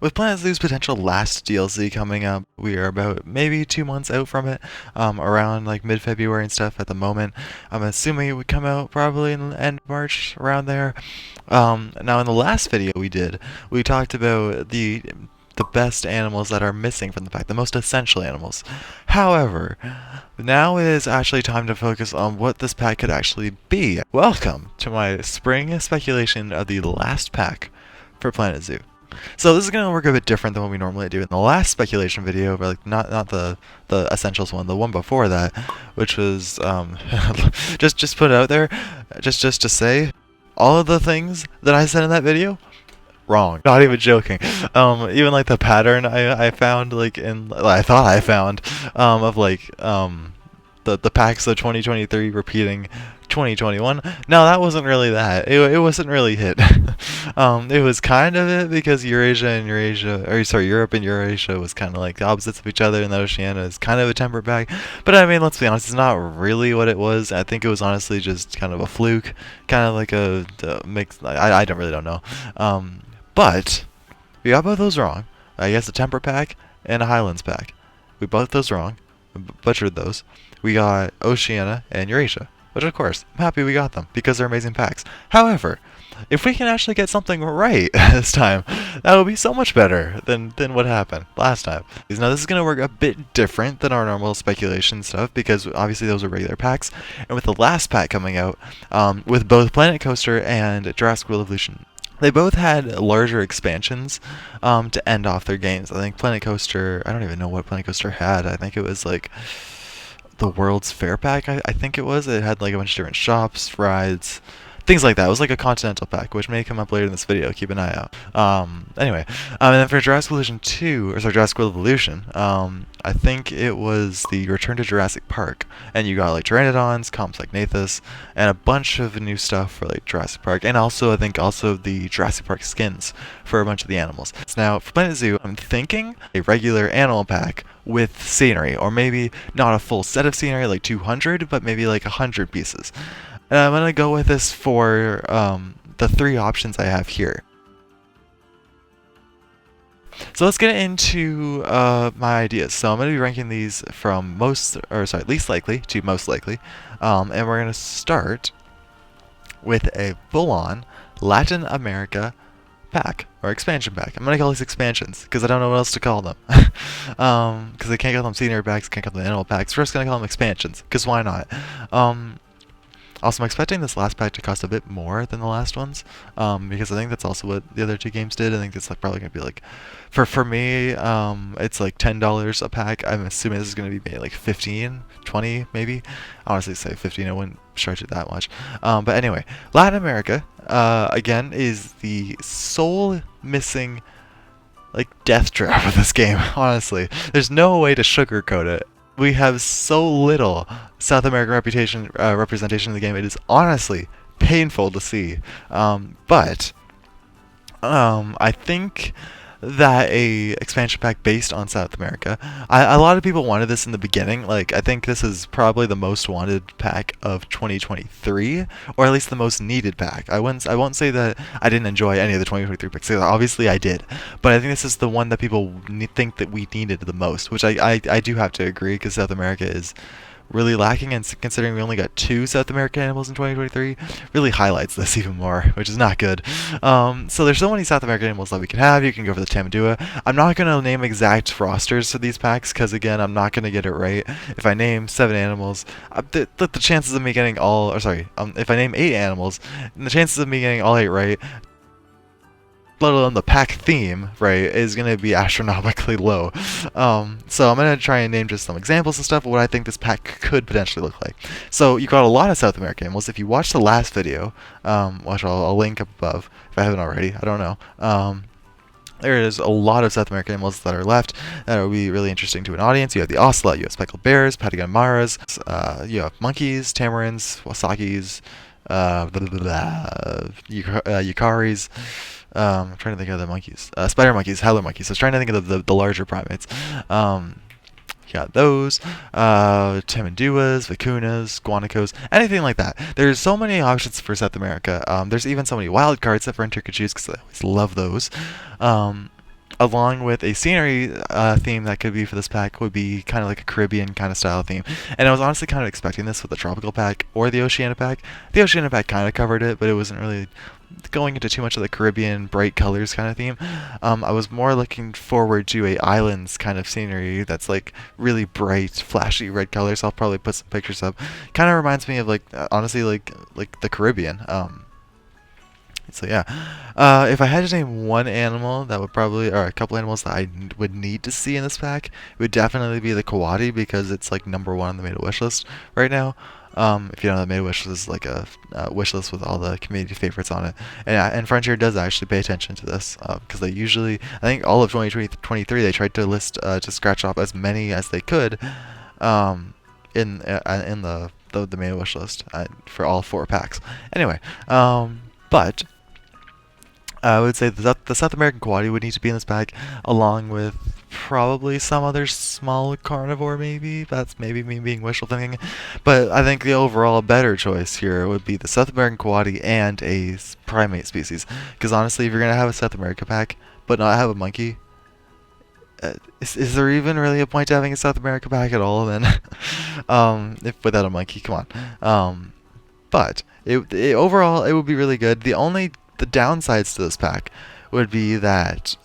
with Planet Zoo's potential last DLC coming up, we are about maybe 2 months out from it, around like mid-February and stuff at the moment. I'm assuming it would come out probably in the end of March, around there. Now in the last video we did, we talked about the best animals that are missing from the pack, the most essential animals. However, now it is actually time to focus on what this pack could actually be. Welcome to my spring speculation of the last pack for Planet Zoo. So this is going to work a bit different than what we normally do. In the last speculation video, but like not the essentials one, the one before that, which was just put it out there, just to say, all of the things that I said in that video, wrong. Not even joking. Even like the pattern I found, like I thought I found, of like the packs of 2023 repeating 2021. No, that wasn't really that. It wasn't really hit. It was kind of it because Europe and Eurasia was kind of like the opposites of each other, and the Oceania is kind of a temperate bag. But I mean, let's be honest, it's not really what it was. I think it was honestly just kind of a fluke, kind of like a mix. I don't really don't know. But we got both those wrong. I guess a temperate pack and a Highlands pack. We both those wrong. Butchered those. We got Oceania and Eurasia, which of course, I'm happy we got them because they're amazing packs. However, if we can actually get something right this time, that would be so much better than what happened last time. Now this is going to work a bit different than our normal speculation stuff because obviously those are regular packs, and with the last pack coming out, with both Planet Coaster and Jurassic World Evolution, they both had larger expansions to end off their games. I think Planet Coaster, I don't even know what Planet Coaster had. I think it was like the World's Fair pack, I think it was. It had like a bunch of different shops, rides, things like that. It was like a continental pack, which may come up later in this video. Keep an eye out. Anyway, and then for Jurassic Evolution 2, or sorry, Jurassic World Evolution, I think it was the Return to Jurassic Park, and you got like Pteranodons, Compsognathus, and a bunch of new stuff for like Jurassic Park, and also I think also the Jurassic Park skins for a bunch of the animals. So now for Planet Zoo, I'm thinking a regular animal pack with scenery, or maybe not a full set of scenery like 200, but maybe like 100 pieces. And I'm going to go with this for the three options I have here. So let's get into my ideas. So I'm going to be ranking these from least likely to most likely. And we're going to start with a full-on Latin America pack, or expansion pack. I'm going to call these expansions, because I don't know what else to call them. Because I can't call them scenery packs, can't call them animal packs. We're just going to call them expansions, because why not? Also, I'm expecting this last pack to cost a bit more than the last ones, because I think that's also what the other two games did. I think it's like probably going to be like, for me, it's like $10 a pack. I'm assuming this is going to be maybe like 15, 20 maybe. I honestly say 15, I wouldn't stretch it that much. But anyway, Latin America, again, is the sole missing like death trap of this game, honestly. There's no way to sugarcoat it. We have so little South American representation in the game. It is honestly painful to see. But I think that a expansion pack based on South America, a lot of people wanted this in the beginning. Like, I think this is probably the most wanted pack of 2023, or at least the most needed pack. I won't say that I didn't enjoy any of the 2023 packs. Obviously I did, but I think this is the one that people think that we needed the most, which I do have to agree, because South America is really lacking, and considering we only got 2 South American animals in 2023, really highlights this even more, which is not good. So there's so many South American animals that we can have. You can go for the Tamandua. I'm not going to name exact rosters for these packs, because again, I'm not going to get it right. If I name 7 animals, the chances of me getting all, or sorry, if I name 8 animals, the chances of me getting all 8 right, let alone the pack theme, right, is going to be astronomically low. So I'm going to try and name just some examples and stuff of what I think this pack could potentially look like. So you got a lot of South American animals. If you watch the last video, which I'll link up above if I haven't already, I don't know. There is a lot of South American animals that are left that will be really interesting to an audience. You have the ocelot, you have speckled bears, Patagonimaras, you have monkeys, tamarins, wasakis, yucaris. I'm trying to think of the monkeys. Spider monkeys, howler monkeys. So I was trying to think of the larger primates. Got those. Tamanduas, vicunas, guanacos, anything like that. There's so many options for South America. There's even so many wild cards that for Turkic because I always love those. along with a scenery theme that could be for this pack would be kind of like a Caribbean kind of style theme. And I was honestly kind of expecting this with the tropical pack or the Oceania pack. The Oceania pack kind of covered it, but it wasn't really going into too much of the Caribbean bright colors kind of theme. I was more looking forward to a islands kind of scenery that's like really bright, flashy red colors. I'll probably put some pictures up. Kind of reminds me of like honestly like the Caribbean. So yeah, if I had to name one animal that would probably, or a couple animals that I would need to see in this pack, it would definitely be the coati because it's like #1 on the Made a Wish list right now. If you know, the Made a Wish list is like a wish list with all the community favorites on it, and Frontier does actually pay attention to this because they usually, I think all of 2023, they tried to list to scratch off as many as they could in the Made a Wish list for all 4 packs. Anyway, but I would say the South American coati would need to be in this pack, along with probably some other small carnivore, maybe. That's maybe me being wishful thinking. But I think the overall better choice here would be the South American coati and a primate species. Because honestly, if you're going to have a South America pack, but not have a monkey, is there even really a point to having a South America pack at all then? If without a monkey, come on. But overall, it would be really good. The downsides to this pack would be that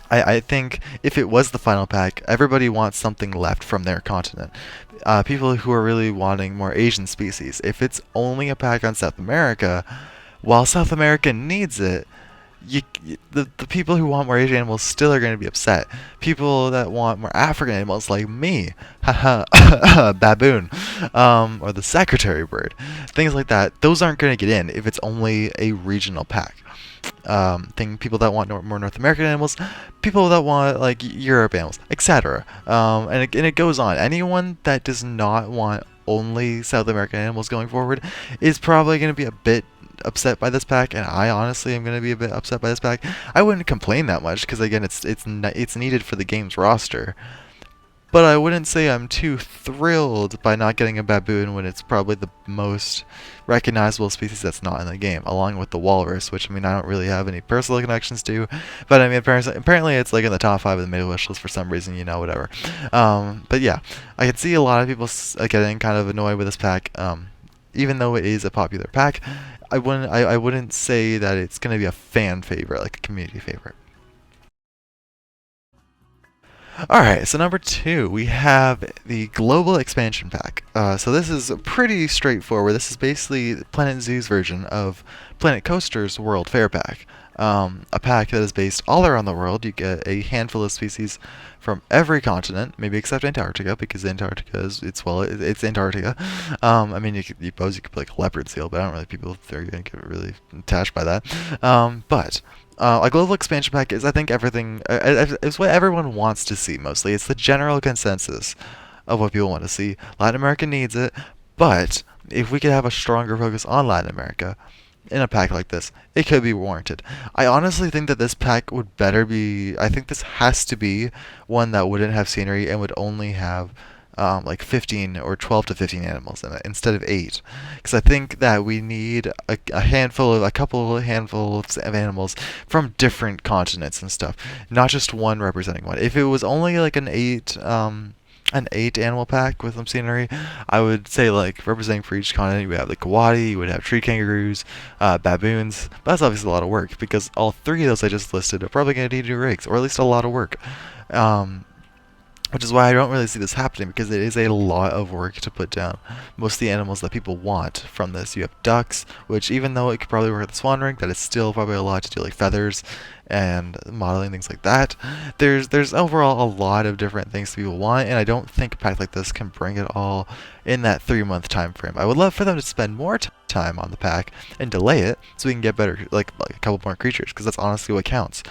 I think if it was the final pack, everybody wants something left from their continent. People who are really wanting more Asian species. If it's only a pack on South America, while South America needs it, the people who want more Asian animals still are going to be upset. People that want more African animals, like me, haha, baboon, or the secretary bird, things like that, those aren't going to get in if it's only a regional pack. People that want more North American animals, people that want like Europe animals, etc. And it goes on. Anyone that does not want only South American animals going forward is probably going to be a bit upset by this pack, and I honestly am going to be a bit upset by this pack. I wouldn't complain that much because again, it's needed for the game's roster. But I wouldn't say I'm too thrilled by not getting a baboon when it's probably the most recognizable species that's not in the game, along with the walrus, which I mean I don't really have any personal connections to, but I mean apparently it's like in the top 5 of the Made a Wish list for some reason, you know, whatever. But yeah, I could see a lot of people getting kind of annoyed with this pack, even though it is a popular pack. I wouldn't say that it's gonna be a fan favorite, like a community favorite. Alright, so number 2, we have the Global Expansion Pack. So this is pretty straightforward. This is basically Planet Zoo's version of Planet Coaster's World Fair Pack. A pack that is based all around the world. You get a handful of species from every continent, maybe except Antarctica, because Antarctica it's Antarctica. I mean, you could put like a leopard seal, but I don't really people are gonna get really attached by that. But a global expansion pack is, I think, everything. It's what everyone wants to see mostly. It's the general consensus of what people want to see. Latin America needs it, but if we could have a stronger focus on Latin America in a pack like this, it could be warranted. I honestly think that this pack would better be. I think this has to be one that wouldn't have scenery and would only have like 15 or 12 to 15 animals in it instead of 8, because I think that we need a couple handfuls of animals from different continents and stuff, not just one representing one. If it was only like an 8 animal pack with some scenery, I would say like representing for each continent, you would have the coati, you would have tree kangaroos, baboons, but that's obviously a lot of work because all 3 of those I just listed are probably going to need new rigs, or at least a lot of work. Which is why I don't really see this happening, because it is a lot of work to put down most of the animals that people want from this. You have ducks, which even though it could probably work with the swan ring, that is still probably a lot to do, like feathers and modeling, things like that. There's overall a lot of different things people want, and I don't think a pack like this can bring it all in that 3-month time frame. I would love for them to spend more time on the pack and delay it so we can get better, like a couple more creatures, because that's honestly what counts.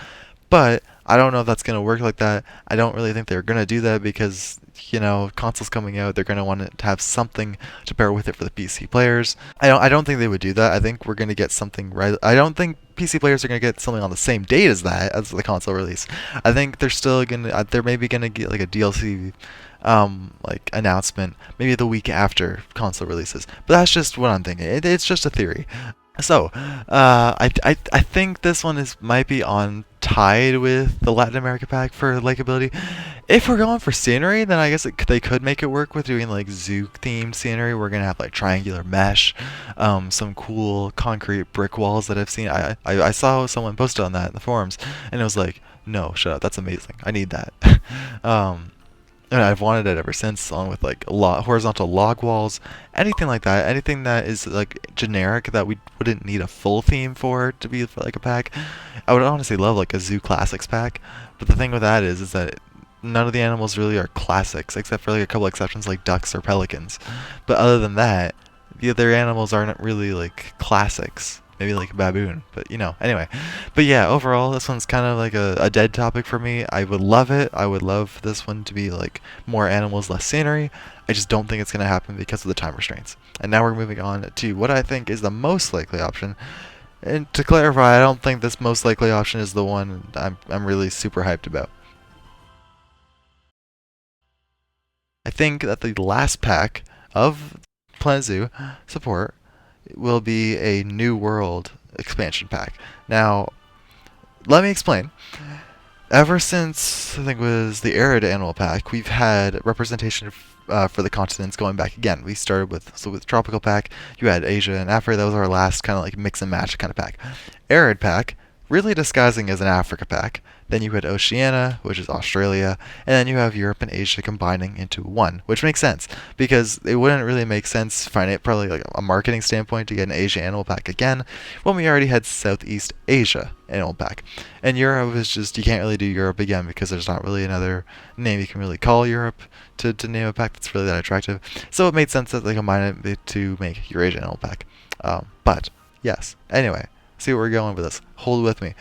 But I don't know if that's going to work like that. I don't really think they're going to do that because, you know, consoles coming out, they're going to want it to have something to pair with it for the PC players. I don't think they would do that. I think we're going to get something right. I don't think PC players are going to get something on the same date as that, as the console release. I think they're still going to, they're maybe going to get like a DLC like announcement maybe the week after console releases. But that's just what I'm thinking. It's just a theory. So, I think this one might be on tied with the Latin America pack for likability. If we're going for scenery, then I guess they could make it work with doing like zoo themed scenery. We're gonna have like triangular mesh, some cool concrete brick walls that I've seen. I saw someone posted on that in the forums, and it was like, no, shut up, that's amazing. I need that. um, and I've wanted it ever since, along with like horizontal log walls, anything like that, anything that is like generic that we wouldn't need a full theme for to be like a pack. I would honestly love like a Zoo Classics pack, but the thing with that is that none of the animals really are classics, except for like a couple exceptions like ducks or pelicans. But other than that, the other animals aren't really like classics. Maybe like a baboon, but anyway. But yeah, overall, this one's kind of like a dead topic for me. I would love it. I would love this one to be like more animals, less scenery. I just don't think it's going to happen because of the time restraints. And now we're moving on to what I think is the most likely option. And to clarify, I don't think this most likely option is the one I'm really super hyped about. I think that the last pack of Planet Zoo support will be a New World expansion pack. Now, let me explain. Ever since I think it was the Arid Animal Pack, we've had representation for the continents going back again. We started with Tropical Pack. You had Asia and Africa. That was our last kind of like mix and match kind of pack. Arid Pack, really disguising as an Africa pack. Then you had Oceania, which is Australia, and then you have Europe and Asia combining into one, which makes sense because it wouldn't really make sense, probably like a marketing standpoint, to get an Asia Animal Pack again when we already had Southeast Asia Animal Pack. And Europe is just, you can't really do Europe again because there's not really another name you can really call Europe to name a pack that's really that attractive. So it made sense that they combined it to make Eurasia Animal Pack. But yes, anyway, see where we're going with this. Hold with me.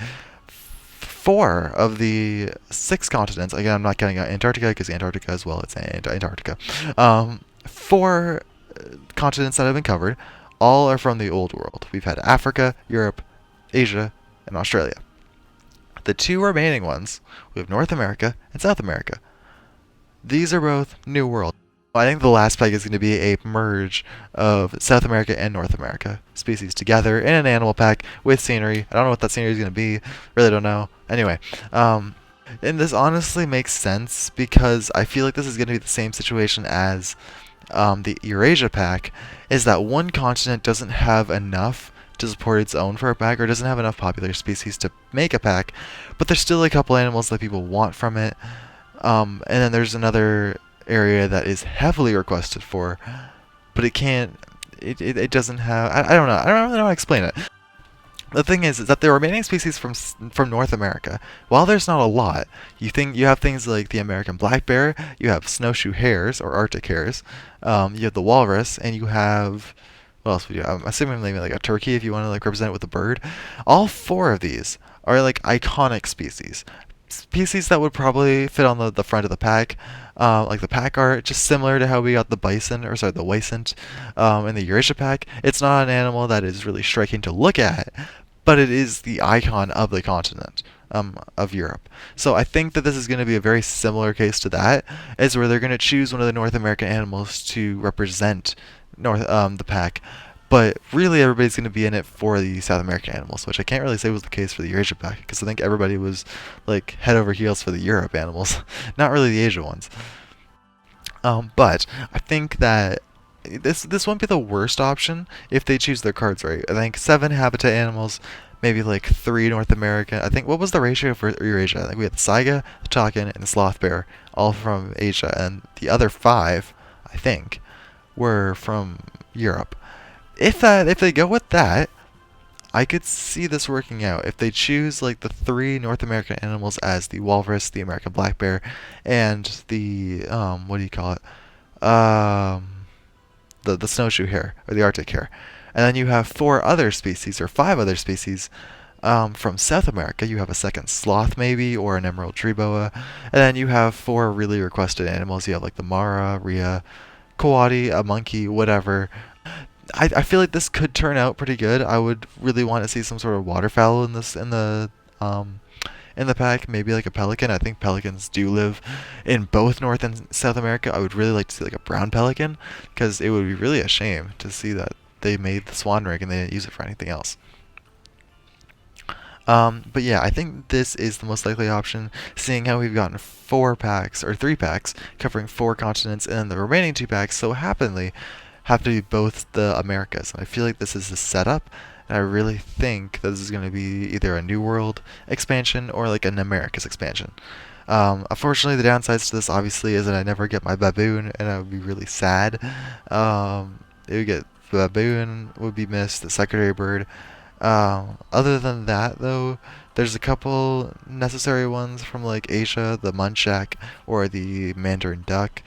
4 of the 6 continents, again, I'm not counting out Antarctica because Antarctica as well, it's Antarctica. 4 continents that have been covered, all are from the Old World. We've had Africa, Europe, Asia, and Australia. The 2 remaining ones, we have North America and South America. These are both New World. I think the last pack is going to be a merge of South America and North America species together in an animal pack with scenery. I don't know what that scenery is going to be. Really don't know. Anyway, and this honestly makes sense because I feel like this is going to be the same situation as the Eurasia pack, is that one continent doesn't have enough to support its own for a pack, or doesn't have enough popular species to make a pack, but there's still a couple animals that people want from it. And then there's another area that is heavily requested for, but it can't, it doesn't have, I don't know, I don't really know how to explain it. The thing is that the remaining species from North America, while there's not a lot, you have things like the American black bear, you have snowshoe hares or Arctic hares, you have the walrus, and you have, what else would you have? I'm assuming maybe like a turkey if you want to like represent it with a bird. All 4 of these are like iconic species that would probably fit on the front of the pack, like the pack art, just similar to how we got the bison, or sorry, the wisent, in the Eurasia pack. It's not an animal that is really striking to look at, but it is the icon of the continent, of Europe. So I think that this is going to be a very similar case to that, is where they're going to choose one of the North American animals to represent the pack. But really, everybody's going to be in it for the South American animals, which I can't really say was the case for the Eurasia pack, because I think everybody was like head over heels for the Europe animals, not really the Asia ones. But I think that this won't be the worst option if they choose their cards right. I think 7 habitat animals, maybe like 3 North American. I think, what was the ratio for Eurasia? I think we had the saiga, the takin, and the sloth bear, all from Asia, and the other 5, I think, were from Europe. If they go with that, I could see this working out. If they choose like the 3 North American animals as the walrus, the American black bear, and the what do you call it? The snowshoe hare or the Arctic hare, and then you have 4 other species or 5 other species from South America. You have a second sloth maybe, or an emerald tree boa, and then you have 4 really requested animals. You have like the mara, rhea, coati, a monkey, whatever. I feel like this could turn out pretty good. I would really want to see some sort of waterfowl in the pack, maybe like a pelican. I think pelicans do live in both North and South America. I would really like to see like a brown pelican, because it would be really a shame to see that they made the swan ring and they didn't use it for anything else. But yeah, I think this is the most likely option, seeing how we've gotten 4 packs or 3 packs covering 4 continents, and then the remaining 2 packs so happily have to be both the Americas. And I feel like this is a setup, and I really think that this is going to be either a New World expansion or like an Americas expansion. Unfortunately, the downsides to this obviously is that I never get my baboon, and I would be really sad. It would get the baboon would be missed, the secretary bird. Other than that, though, there's a couple necessary ones from like Asia, the muntjac or the mandarin duck.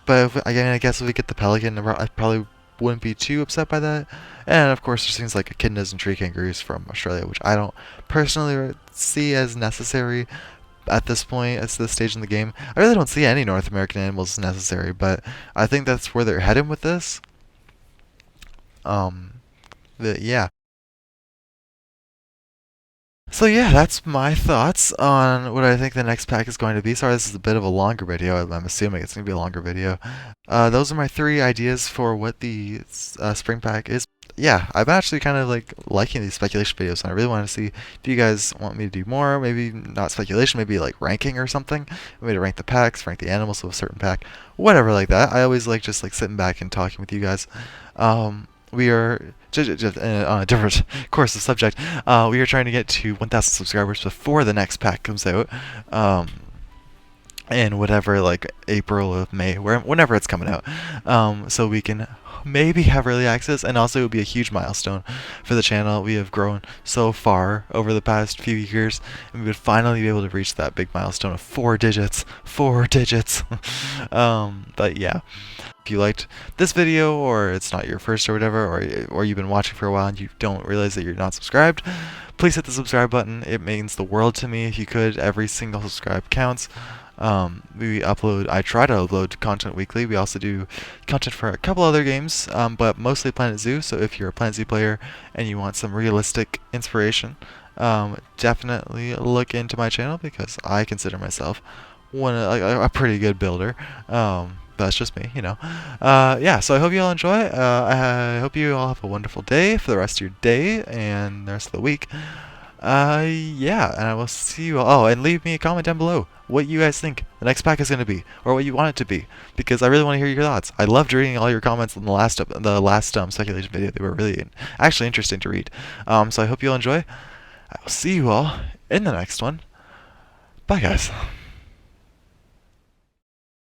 But again, I guess if we get the pelican, I probably wouldn't be too upset by that. And of course, there's things like echidnas and tree kangaroos from Australia, which I don't personally see as necessary at this point, at this stage in the game. I really don't see any North American animals as necessary, but I think that's where they're heading with this. Um, yeah. So yeah, that's my thoughts on what I think the next pack is going to be. Sorry, this is a bit of a longer video. I'm assuming it's going to be a longer video. Those are my 3 ideas for what the spring pack is. Yeah, I'm actually kind of like liking these speculation videos, and I really want to see if you guys want me to do more. Maybe not speculation, maybe like ranking or something. Maybe to rank the packs, rank the animals of a certain pack, whatever like that. I always like just like sitting back and talking with you guys. We are just on a different course of subject. We are trying to get to 1,000 subscribers before the next pack comes out. In whatever, like April or May, whenever it's coming out, so we can maybe have early access, and also it would be a huge milestone for the channel. We have grown so far over the past few years, and we would finally be able to reach that big milestone of 4 digits. But yeah, if you liked this video, or it's not your first or whatever, or you've been watching for a while and you don't realize that you're not subscribed, please hit the subscribe button. It means the world to me if you could. Every single subscribe counts. I try to upload content weekly. We also do content for a couple other games, but mostly Planet Zoo. So if you're a Planet Zoo player and you want some realistic inspiration, definitely look into my channel, because I consider myself a pretty good builder. That's just me, you know. Yeah, so I hope you all enjoy. I hope you all have a wonderful day for the rest of your day and the rest of the week. Yeah, and I will see you all. Oh, and leave me a comment down below what you guys think the next pack is going to be, or what you want it to be, because I really want to hear your thoughts. I loved reading all your comments in the last speculation video. They were really actually interesting to read. So I hope you'll enjoy. I will see you all in the next one. Bye, guys.